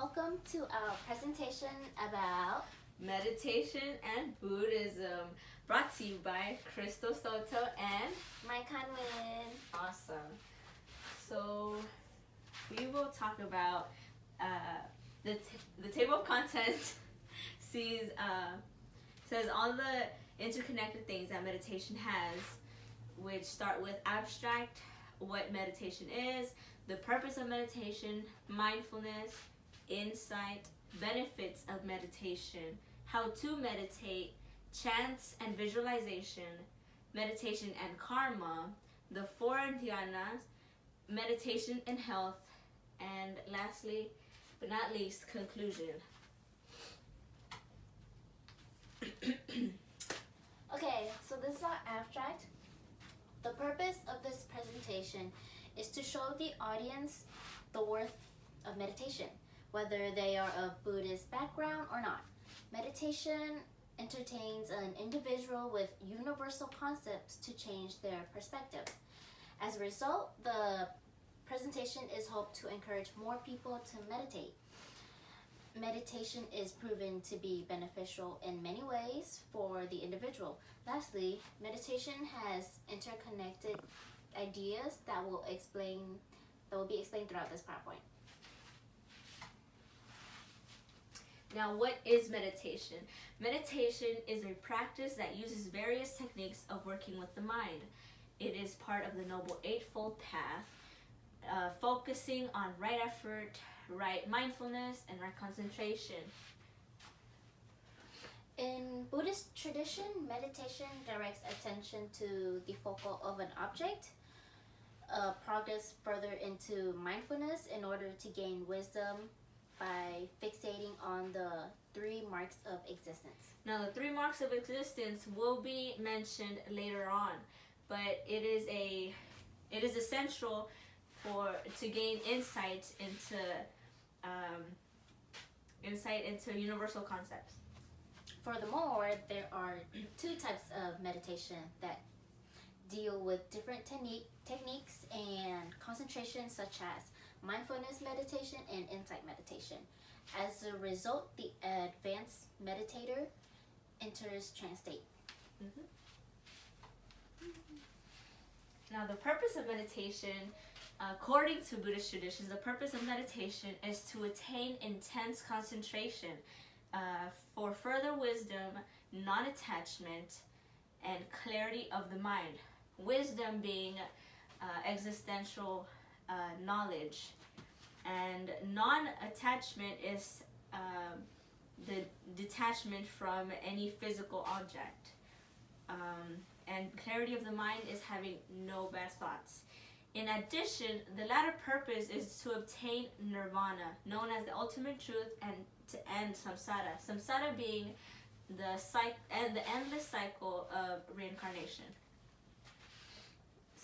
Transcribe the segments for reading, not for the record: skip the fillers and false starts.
welcome to our presentation about Meditation and Buddhism, brought to you by Cristal, Soto, and Mykhanh, Nguyen. Awesome. So we will talk about the table of contents says all the interconnected things that meditation has, which start with abstract, what meditation is, the purpose of meditation, mindfulness, insight, benefits of meditation, how to meditate, chants and visualization, meditation and karma, the four dhyanas, meditation and health, and lastly but not least, conclusion. Okay, so this is our abstract. The purpose of this presentation is to show the audience the worth of meditation, whether they are of Buddhist background or not. Meditation entertains an individual with universal concepts to change their perspective. As a result, the presentation is hoped to encourage more people to meditate. Meditation is proven to be beneficial in many ways for the individual. Lastly, meditation has interconnected ideas that will be explained throughout this PowerPoint. Now, what is meditation? Meditation is a practice that uses various techniques of working with the mind. It is part of the Noble Eightfold Path, focusing on right effort, right mindfulness, and right concentration. In Buddhist tradition, meditation directs attention to the focal of an object, progress further into mindfulness in order to gain wisdom by fixating on the three marks of existence. Now, the three marks of existence will be mentioned later on, but it is essential to gain insight into universal concepts. Furthermore, there are two types of meditation that deal with different techniques and concentration, such as mindfulness meditation and insight meditation. As a result, the advanced meditator enters trance state. Now, the purpose of meditation, according to Buddhist traditions, the purpose of meditation is to attain intense concentration for further wisdom, non-attachment, and clarity of the mind. Wisdom being existential knowledge, and non-attachment is the detachment from any physical object. And clarity of the mind is having no bad thoughts. In addition, the latter purpose is to obtain nirvana, known as the ultimate truth, and to end samsara. Samsara being the endless cycle of reincarnation.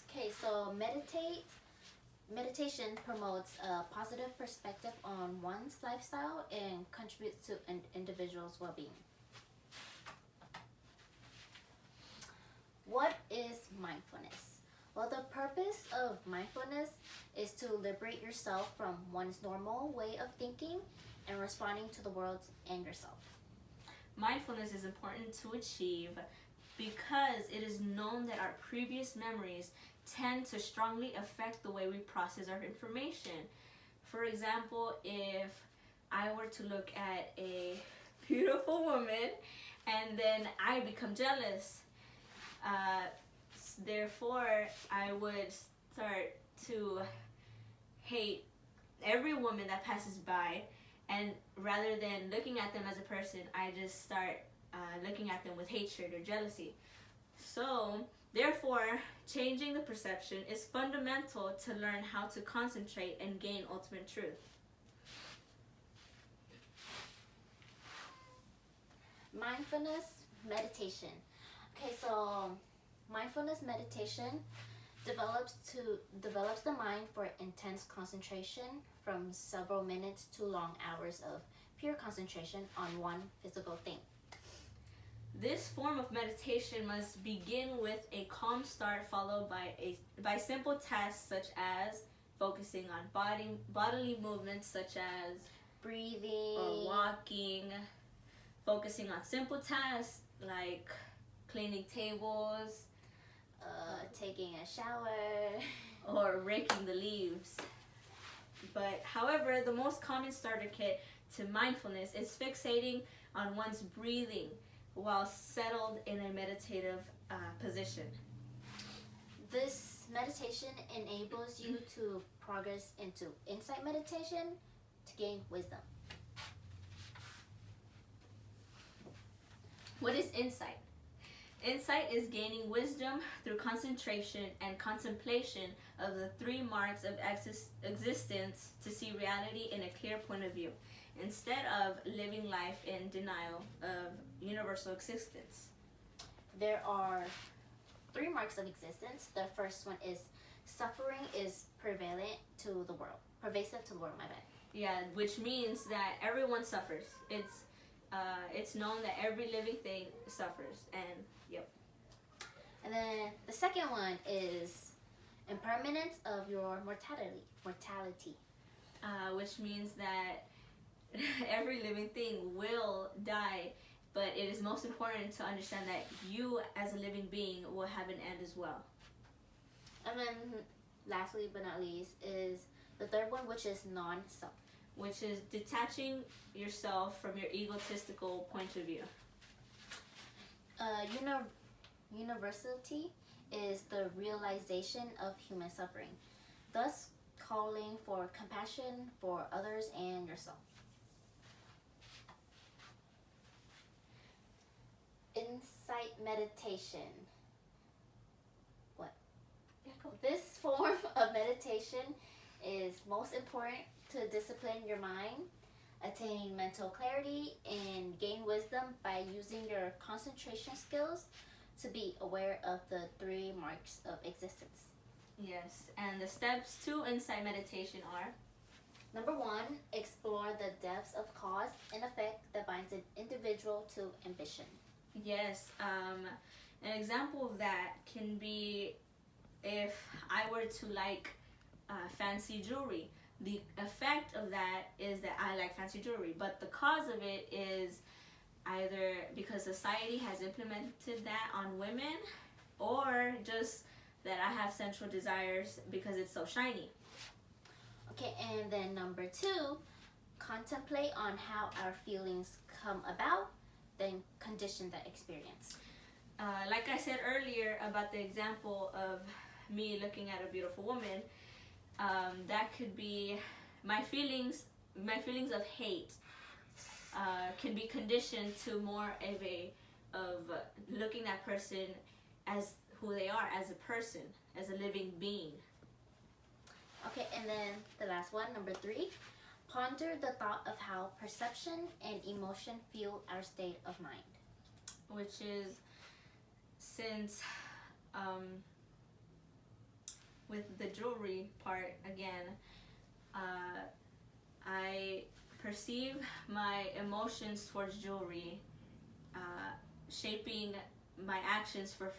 Okay, so meditation promotes a positive perspective on one's lifestyle and contributes to an individual's well-being. What is mindfulness? Well, the purpose of mindfulness is to liberate yourself from one's normal way of thinking and responding to the world and yourself. Mindfulness is important to achieve because it is known that our previous memories tend to strongly affect the way we process our information. For example, if I were to look at a beautiful woman and then I become jealous, therefore I would start to hate every woman that passes by, and rather than looking at them as a person, I just start looking at them with hatred or jealousy. So therefore, changing the perception is fundamental to learn how to concentrate and gain ultimate truth. Mindfulness meditation. Okay, so mindfulness meditation develops the mind for intense concentration from several minutes to long hours of pure concentration on one physical thing. This form of meditation must begin with a calm start, followed by simple tasks such as focusing on bodily movements such as breathing, or walking, focusing on simple tasks like cleaning tables, taking a shower, or raking the leaves. But however, the most common starter kit to mindfulness is fixating on one's breathing while settled in a meditative position. This meditation enables you to progress into insight meditation to gain wisdom. What is insight? Insight is gaining wisdom through concentration and contemplation of the three marks of existence to see reality in a clear point of view, instead of living life in denial of universal existence. There are three marks of existence. The first one is suffering is prevalent to the world. Pervasive to the world, my bad. Yeah, which means that everyone suffers. It's known that every living thing suffers, and yep. And then the second one is impermanence of your mortality. Which means that every living thing will die, but it is most important to understand that you as a living being will have an end as well. And then lastly but not least is the third one, which is non-self. Which is detaching yourself from your egotistical point of view. Universality is the realization of human suffering, thus calling for compassion for others and yourself. Insight meditation. What? This form of meditation is most important to discipline your mind, attain mental clarity, and gain wisdom by using your concentration skills to be aware of the three marks of existence. Yes, and the steps to insight meditation are: Number 1, explore the depths of cause and effect that binds an individual to ambition. Yes, an example of that can be if I were to like fancy jewelry. The effect of that is that I like fancy jewelry, but the cause of it is either because society has implemented that on women, or just that I have sensual desires because it's so shiny. Okay, and then number 2, contemplate on how our feelings come about, then condition that experience. Like I said earlier about the example of me looking at a beautiful woman, that could be my feelings of hate can be conditioned to more of looking that person as who they are, as a person, as a living being. Okay, and then the last one, number 3, ponder the thought of how perception and emotion fuel our state of mind. Which is, since with the jewelry part again, I perceive my emotions towards jewelry shaping my actions for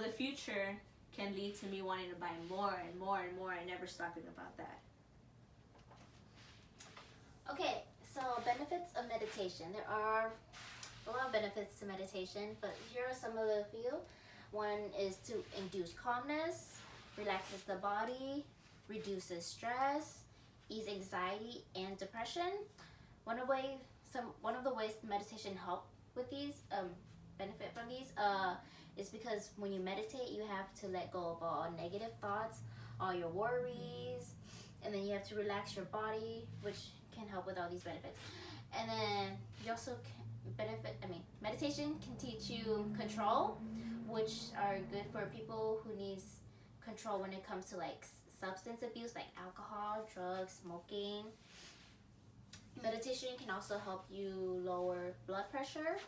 the future, can lead to me wanting to buy more and more and more and never stopping about that. Okay, so benefits of meditation. There are a lot of benefits to meditation, but here are some of the few. One is to induce calmness, relaxes the body, reduces stress, ease anxiety and depression. One of the ways meditation help with these, benefit from these, is because when you meditate, you have to let go of all negative thoughts, all your worries, and then you have to relax your body, which can help with all these benefits. And then you also meditation can teach you control, which are good for people who needs control when it comes to like substance abuse, like alcohol, drugs, smoking. Meditation can also help you lower blood pressure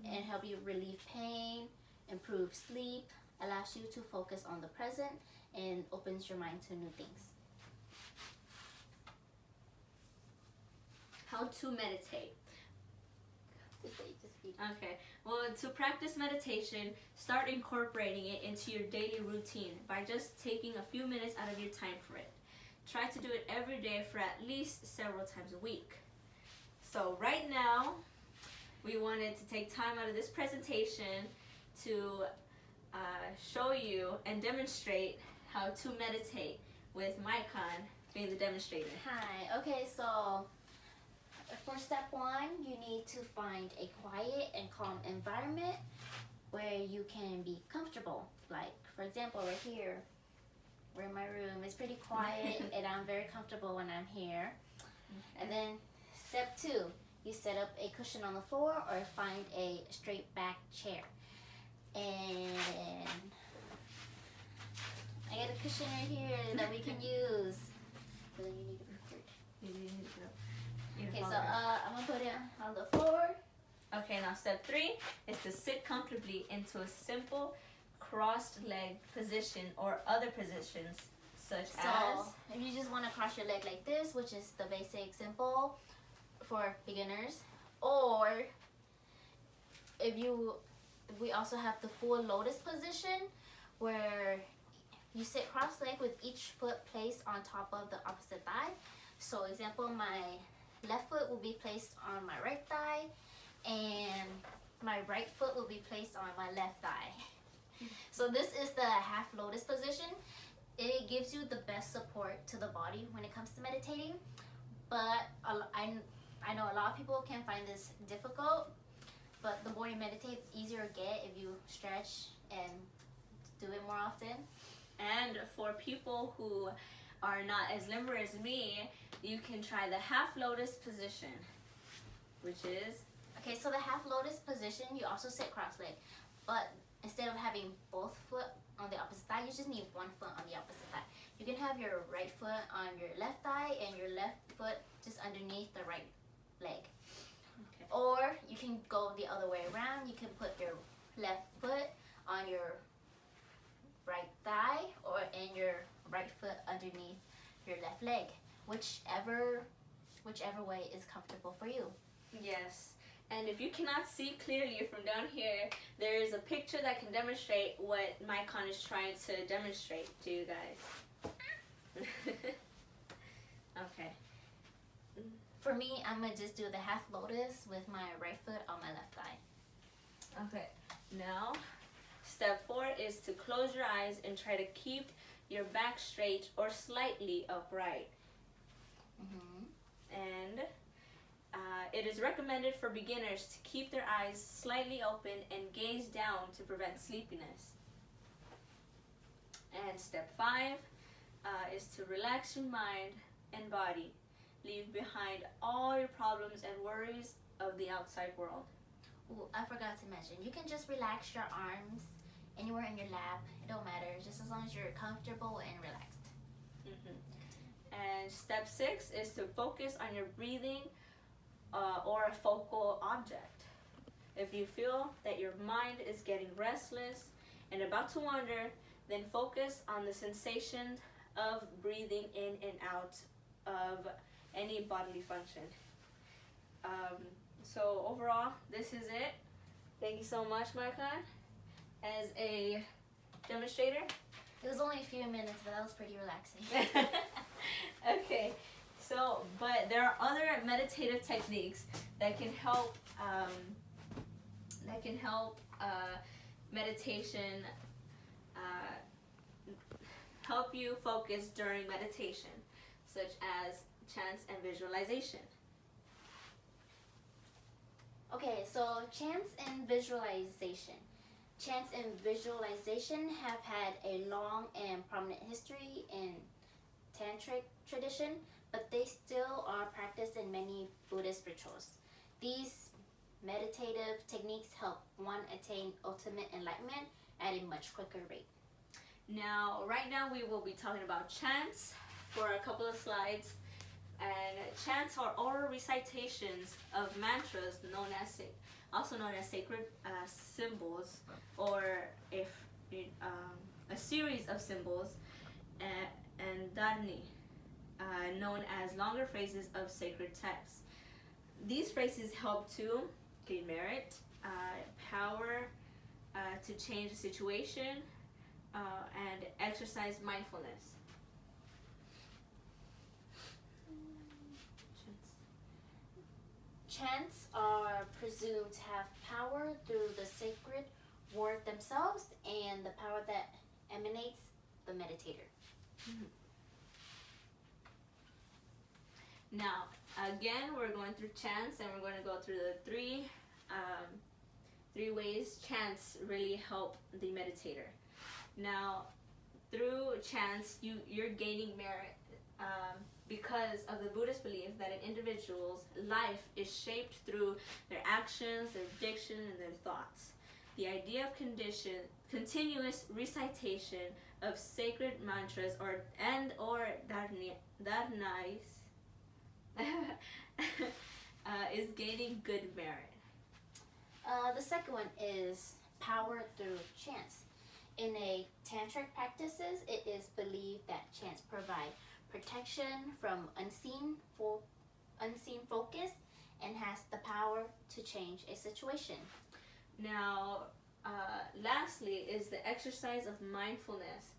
and help you relieve pain, improve sleep, allows you to focus on the present, and opens your mind to new things. How to meditate. Okay, well, to practice meditation, start incorporating it into your daily routine by just taking a few minutes out of your time for it. try to do it every day for at least several times a week. So right now, we wanted to take time out of this presentation to show you and demonstrate how to meditate with Mykhanh being the demonstrator. Hi. Okay, so for step 1, you need to find a quiet and calm environment where you can be comfortable. Like, for example, right here, we're in my room. It's pretty quiet and I'm very comfortable when I'm here. And then step 2, you set up a cushion on the floor or find a straight back chair. And I got a cushion right here that we can use. But then you need to record. Okay, so I'm gonna put it on the floor. Okay, now step 3 is to sit comfortably into a simple crossed leg position or other positions such as... if you just want to cross your leg like this, which is the basic simple for beginners, or we also have the full lotus position where you sit cross-legged with each foot placed on top of the opposite thigh. So example, my left foot will be placed on my right thigh and my right foot will be placed on my left thigh. So this is the half lotus position. It gives you the best support to the body when it comes to meditating, but I know a lot of people can find this difficult, but the more you meditate, the easier it gets if you stretch and do it more often. And for people who are not as limber as me, you can try the half lotus position, which is... Okay, so the half lotus position, you also sit cross-legged, but instead of having both foot on the opposite thigh, you just need one foot on the opposite thigh. You can have your right foot on your left thigh and your left foot just underneath the right leg. Okay. Or you can go the other way around. You can put your left foot on your right thigh and your right foot underneath your left leg. Whichever way is comfortable for you. Yes. And if you cannot see clearly from down here, there is a picture that can demonstrate what Mykhanh is trying to demonstrate to you guys. Okay. For me, I'm going to just do the half lotus with my right foot on my left thigh. Okay. Now, step 4 is to close your eyes and try to keep your back straight or slightly upright. And it is recommended for beginners to keep their eyes slightly open and gaze down to prevent sleepiness. And step 5 is to relax your mind and body. Leave behind all your problems and worries of the outside world. Ooh, I forgot to mention, you can just relax your arms anywhere in your lap. It don't matter, just as long as you're comfortable and relaxed. And step 6 is to focus on your breathing or a focal object. If you feel that your mind is getting restless and about to wander, then focus on the sensation of breathing in and out of any bodily function. So overall, this is it. Thank you so much, Mykhanh, as a demonstrator. It was only a few minutes, but that was pretty relaxing. Okay, so, but there are other meditative techniques that can help meditation, help you focus during meditation, such as chants and visualization. Okay, so chants and visualization. Chants and visualization have had a long and prominent history in tantric tradition, but they still are practiced in many Buddhist rituals. These meditative techniques help one attain ultimate enlightenment at a much quicker rate. Now, right now we will be talking about chants for a couple of slides. And chants are oral recitations of mantras also known as sacred symbols, or a series of symbols, and dharni, known as longer phrases of sacred texts. These phrases help to gain merit, power to change the situation, and exercise mindfulness. chants are presumed to have power through the sacred word themselves and the power that emanates the meditator. Now, again, we're going through chants, and we're going to go through the three ways chants really help the meditator. Now, through chants, you're gaining merit because of the Buddhist belief that an individual's life is shaped through their actions, their diction, and their thoughts. The idea of continuous recitation of sacred mantras or dharnas is gaining good merit. The second one is power through chants. In a tantric practices, it is believed that chants provide protection from unseen focus and has the power to change a situation. Now, lastly is the exercise of mindfulness.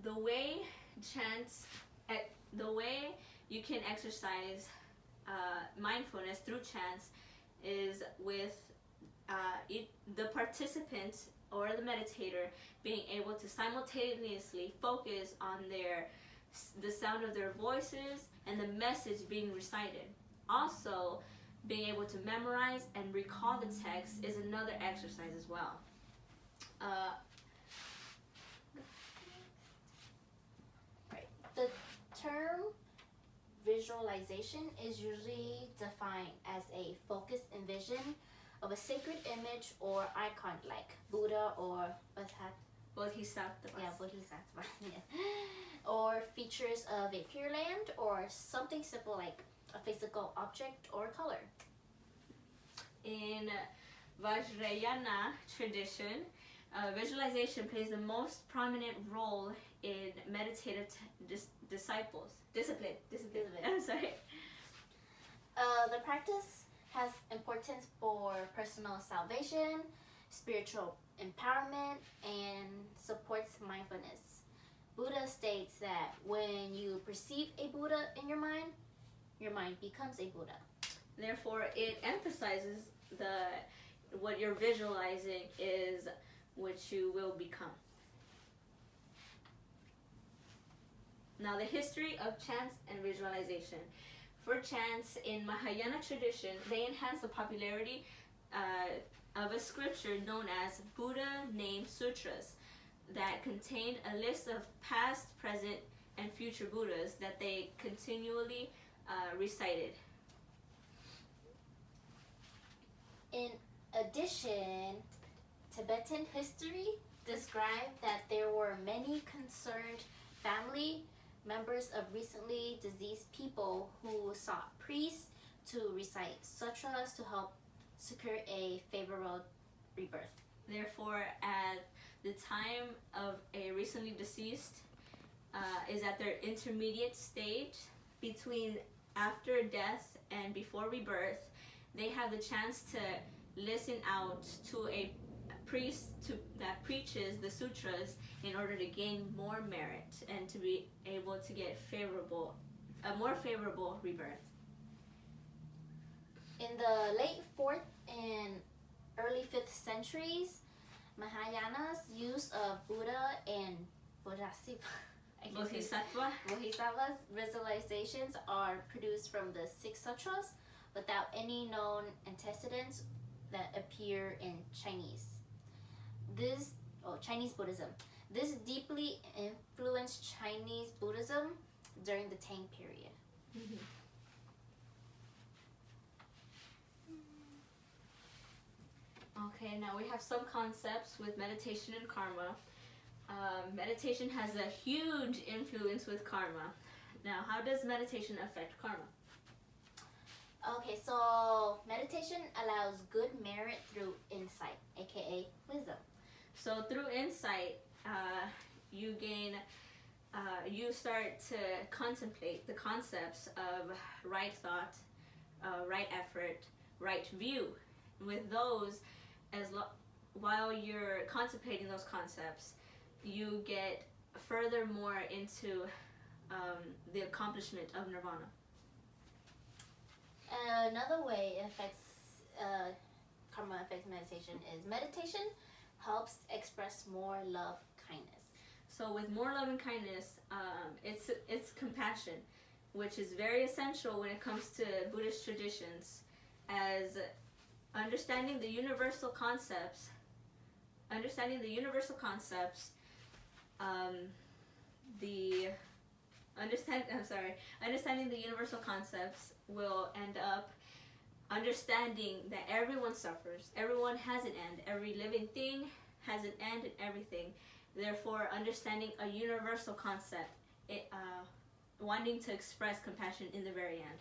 The way you can exercise mindfulness through chants is with the participant or the meditator being able to simultaneously focus on the sound of their voices and the message being recited. Also, being able to memorize and recall the text is another exercise as well. Right. The term visualization is usually defined as a focused envision of a sacred image or icon like Buddha or Bodhisattva. Bodhisattva. Or features of a pure land or something simple like a physical object or color. In Vajrayana tradition, visualization plays the most prominent role in meditative discipline. I'm sorry. The practice has importance for personal salvation, spiritual empowerment, and supports mindfulness. Buddha states that when you perceive a Buddha in your mind becomes a Buddha. Therefore, it emphasizes what you're visualizing is what you will become. Now, the history of chants and visualization. For chants in Mahayana tradition, they enhance the popularity of a scripture known as Buddha Name Sutras that contained a list of past, present, and future Buddhas that they continually recited. In addition, Tibetan history described that there were many concerned family members of recently deceased people who sought priests to recite sutras to help secure a favorable rebirth. Therefore, at the time of a recently deceased is at their intermediate stage between after death and before rebirth, they have the chance to listen out to a priest that preaches the sutras in order to gain more merit and to be able to get a more favorable rebirth. In the late 4th and early 5th centuries, Mahayana's use of Buddha and Bodhisattva's visualizations are produced from the 6 sutras without any known antecedents that appear in Chinese Buddhism. This deeply influenced Chinese Buddhism during the Tang period. Mm-hmm. Okay, now we have some concepts with meditation and karma. Meditation has a huge influence with karma. Now, how does meditation affect karma? Okay, so meditation allows good merit through insight, aka wisdom. So through insight, you start to contemplate the concepts of right thought, right effort, right view. With those, while you're contemplating those concepts, you get furthermore into the accomplishment of nirvana. Another way it affects karma affects meditation is meditation helps express more love, kindness. So with more love and kindness, it's compassion, which is very essential when it comes to Buddhist traditions, as understanding the universal concepts, understanding the universal concepts will end up understanding that everyone suffers, everyone has an end, every living thing has an end and everything. Therefore, understanding a universal concept, wanting to express compassion in the very end.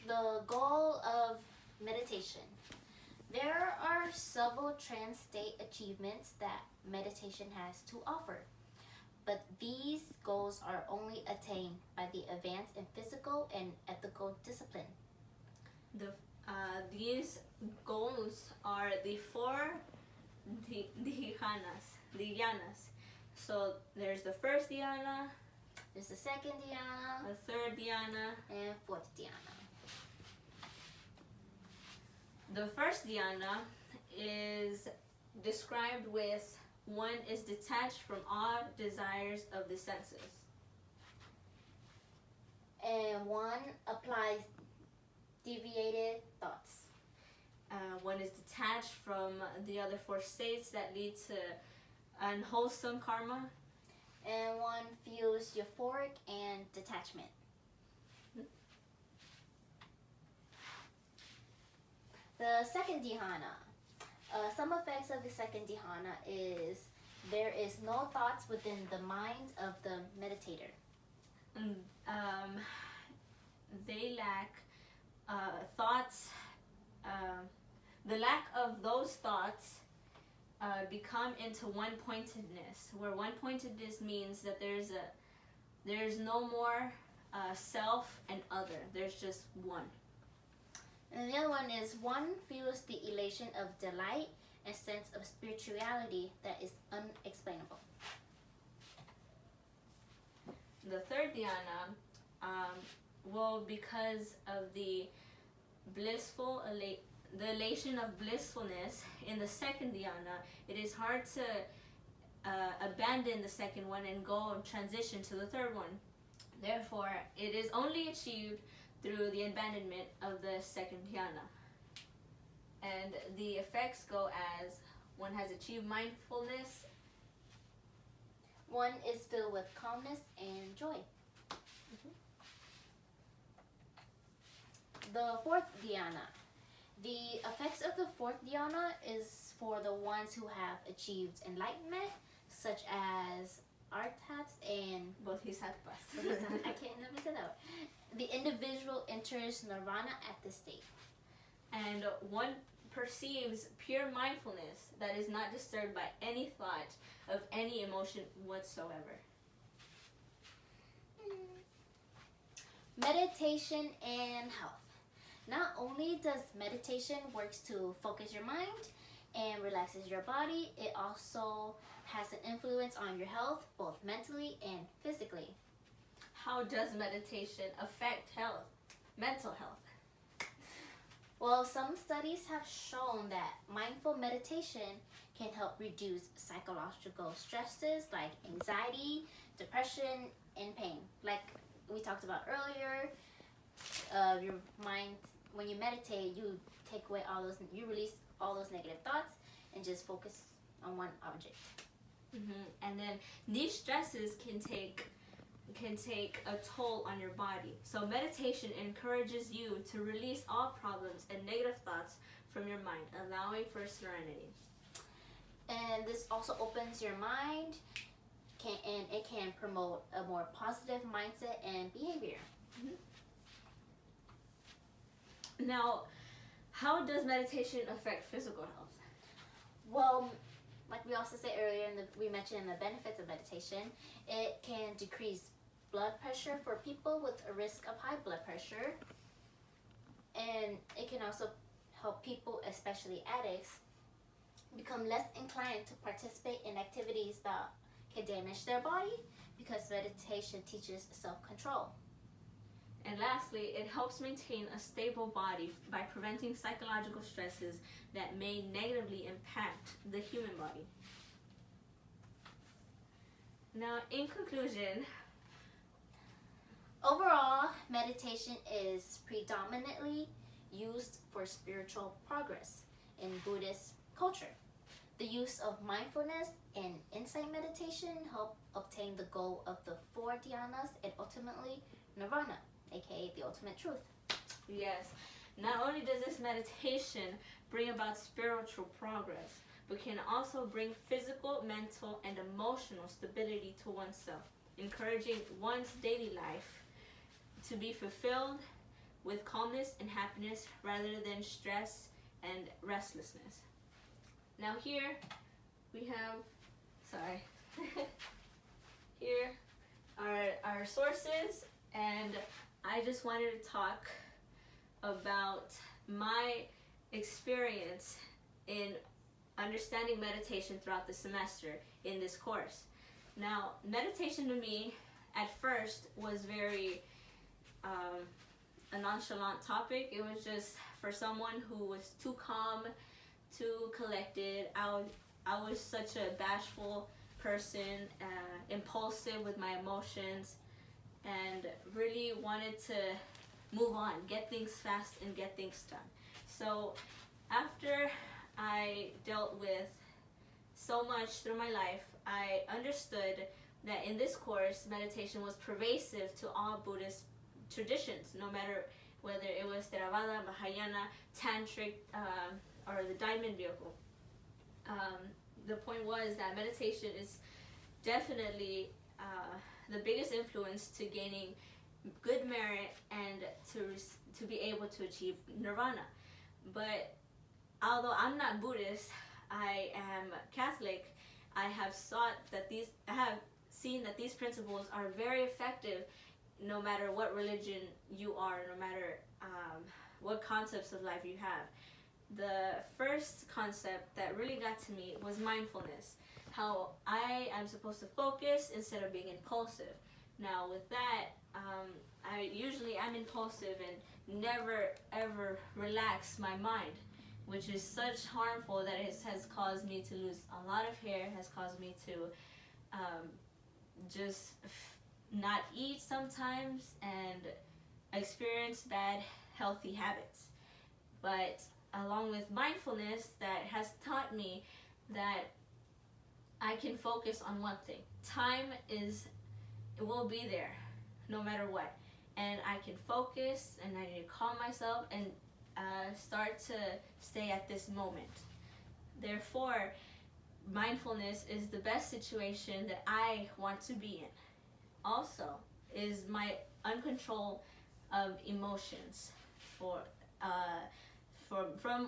The goal of meditation. There are several trance state achievements that meditation has to offer, but these goals are only attained by the advance in physical and ethical discipline. These goals are the four dhyanas. So there's the first dhyana, There's the second dhyana, the third dhyana. and fourth dhyana. The first dhyana is described with one is detached from all desires of the senses. And one applies deviated thoughts. One is detached from the other four states that lead to unwholesome karma. And one feels euphoric and detachment. The second dhyana. Some effects of the second dhyana is there is no thoughts within the mind of the meditator. They lack thoughts. The lack of those thoughts become into one-pointedness, where one-pointedness means that there's no more self and other. There's just one. And the other one is one feels the elation of delight and sense of spirituality that is unexplainable. The third dhyana, because of the elation of blissfulness in the second dhyana, it is hard to abandon the second one and go and transition to the third one. Therefore, it is only achieved through the abandonment of the second dhyana. And the effects go as one has achieved mindfulness. One is filled with calmness and joy. The fourth dhyana. The effects of the fourth dhyana is for the ones who have achieved enlightenment, such as arhats and Bodhisattvas. I can't never say that. The individual enters nirvana at this state. And one perceives pure mindfulness that is not disturbed by any thought of any emotion whatsoever. Meditation and health. Not only does meditation works to focus your mind and relaxes your body, it also has an influence on your health, both mentally and physically. How does meditation affect health, mental health? Well, some studies have shown that mindful meditation can help reduce psychological stresses like anxiety, depression, and pain. Like we talked about earlier, your mind, when you meditate, you take away you release all those negative thoughts and just focus on one object. And then these stresses can take a toll on your body. So meditation encourages you to release all problems and negative thoughts from your mind, allowing for serenity. And this also opens your mind, and it can promote a more positive mindset and behavior. Now, how does meditation affect physical health? Well, like we also said earlier, we mentioned the benefits of meditation, it can decrease blood pressure for people with a risk of high blood pressure. And it can also help people, especially addicts, become less inclined to participate in activities that can damage their body, because meditation teaches self-control. And lastly, it helps maintain a stable body by preventing psychological stresses that may negatively impact the human body. Now, in conclusion, overall, meditation is predominantly used for spiritual progress in Buddhist culture. The use of mindfulness and insight meditation help obtain the goal of the 4 dhyanas and ultimately nirvana, aka the ultimate truth. yes, not only does this meditation bring about spiritual progress, but can also bring physical, mental, and emotional stability to oneself, encouraging one's daily life to be fulfilled with calmness and happiness rather than stress and restlessness. Now here we have, here are our sources, and I just wanted to talk about my experience in understanding meditation throughout the semester in this course. Now, meditation to me at first was very a nonchalant topic. It was just for someone who was too calm, too collected. I was such a bashful person, impulsive with my emotions, and really wanted to move on, get things fast and get things done. So after I dealt with so much through my life, I understood that in this course, meditation was pervasive to all Buddhist traditions, no matter whether it was Theravada, Mahayana, Tantric, or the Diamond Vehicle. The point was that meditation is definitely the biggest influence to gaining good merit and to be able to achieve nirvana. But although I'm not Buddhist, I am Catholic. I have seen that these principles are very effective no matter what religion you are, no matter what concepts of life you have. The first concept that really got to me was mindfulness, how I am supposed to focus instead of being impulsive. Now with that, I'm impulsive and never ever relax my mind, which is such harmful that it has caused me to lose a lot of hair, has caused me to just not eat sometimes and experience bad healthy habits. But along with mindfulness, that has taught me that I can focus on one thing. It will be there no matter what, and I can focus and I need to calm myself and start to stay at this moment. Therefore, mindfulness is the best situation that I want to be in. Also, is my uncontrol of emotions. From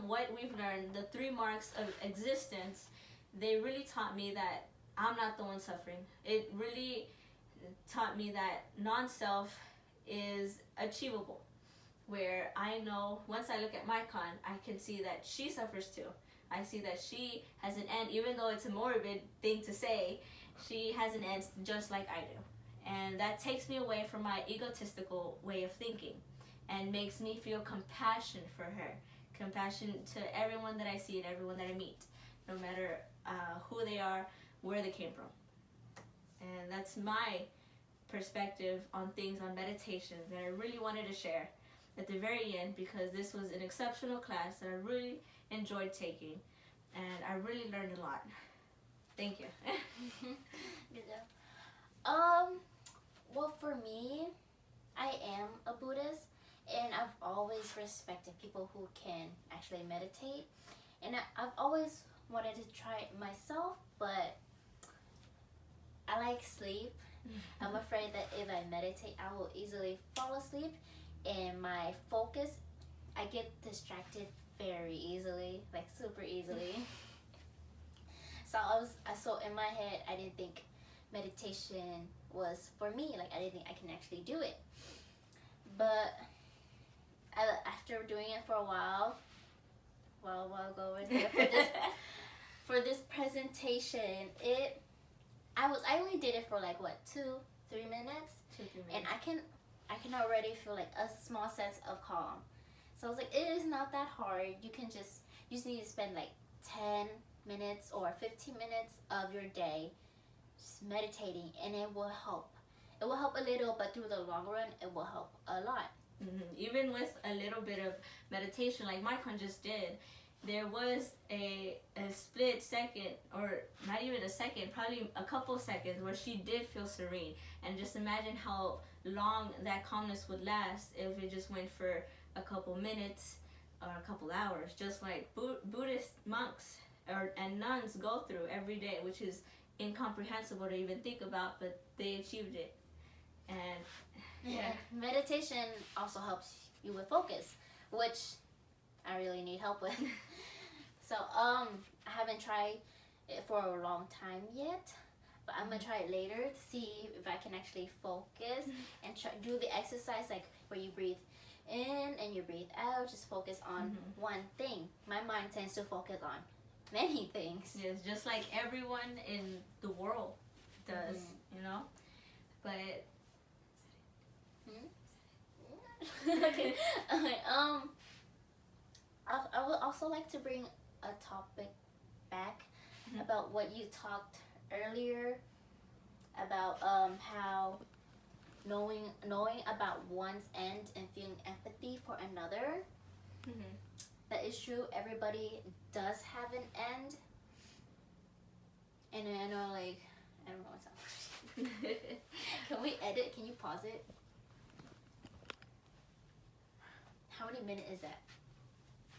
what we've learned, the 3 marks of existence, they really taught me that I'm not the one suffering. It really taught me that non-self is achievable, where I know once I look at Mykhanh, I can see that she suffers too. I see that she has an end, even though it's a morbid thing to say, she has an end just like I do. And that takes me away from my egotistical way of thinking and makes me feel compassion for her, compassion to everyone that I see and everyone that I meet, no matter who they are, where they came from. And that's my perspective on things on meditation that I really wanted to share at the very end, because this was an exceptional class that I really enjoyed taking, and I really learned a lot. Thank you. Good job. Well, for me, I am a Buddhist, and I've always respected people who can actually meditate, and I've always wanted to try it myself, but I like sleep. I'm afraid that if I meditate, I will easily fall asleep, and my focus, I get distracted very easily, like super easily. So in my head, I didn't think meditation was for me. Like, I didn't think I can actually do it. But after doing it for a while, I'll go over there for this presentation, I only did it for like 2-3 minutes, and I can already feel like a small sense of calm. So I was like, it is not that hard. You just need to spend like 10 minutes or 15 minutes of your day just meditating, and it will help. It will help a little, but through the long run, it will help a lot. Even with a little bit of meditation, like Mykhanh just did, there was a split second, or not even a second, probably a couple seconds, where she did feel serene. And just imagine how long that calmness would last if it just went for a couple minutes or a couple hours, just like Buddhist monks and nuns go through every day, which is incomprehensible to even think about, but they achieved it. And yeah. Meditation also helps you with focus, which I really need help with. So I haven't tried it for a long time yet, but I'm gonna try it later to see if I can actually focus and do the exercise, like where you breathe in and you breathe out. Just focus on one thing. My mind tends to focus on many things. Yes, just like everyone in the world does, you know. But okay. I would also like to bring a topic back about what you talked earlier about how knowing about one's end and feeling empathy for another. That is true. Everybody does have an end, and I know, like, I don't know what's up. Can we edit? Can you pause it? How many minutes is that?